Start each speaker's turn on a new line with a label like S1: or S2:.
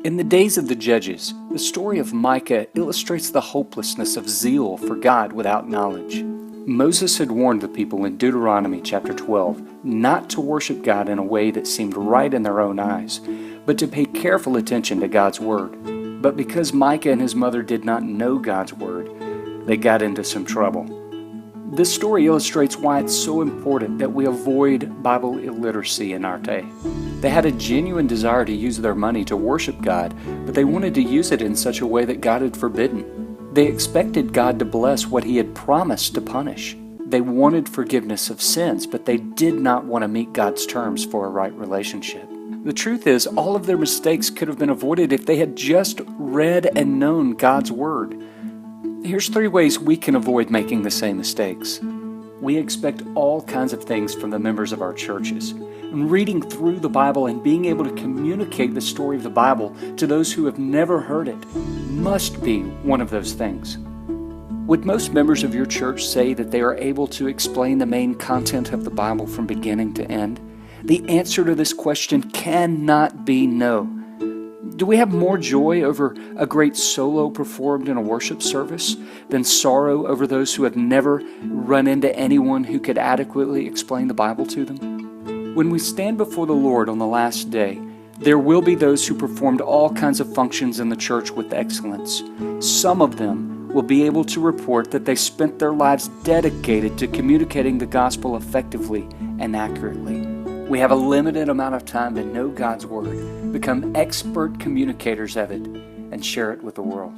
S1: In the days of the judges, the story of Micah illustrates the hopelessness of zeal for God without knowledge. Moses had warned the people in Deuteronomy chapter 12 not to worship God in a way that seemed right in their own eyes, but to pay careful attention to God's word. But because Micah and his mother did not know God's word, they got into some trouble. This story illustrates why it's so important that we avoid Bible illiteracy in our day. They had a genuine desire to use their money to worship God, but they wanted to use it in such a way that God had forbidden. They expected God to bless what He had promised to punish. They wanted forgiveness of sins, but they did not want to meet God's terms for a right relationship. The truth is, all of their mistakes could have been avoided if they had just read and known God's Word. Here's 3 ways we can avoid making the same mistakes. We expect all kinds of things from the members of our churches. And reading through the Bible and being able to communicate the story of the Bible to those who have never heard it must be one of those things. Would most members of your church say that they are able to explain the main content of the Bible from beginning to end? The answer to this question cannot be no. Do we have more joy over a great solo performed in a worship service than sorrow over those who have never run into anyone who could adequately explain the Bible to them? When we stand before the Lord on the last day, there will be those who performed all kinds of functions in the church with excellence. Some of them will be able to report that they spent their lives dedicated to communicating the gospel effectively and accurately. We have a limited amount of time to know God's Word, become expert communicators of it, and share it with the world.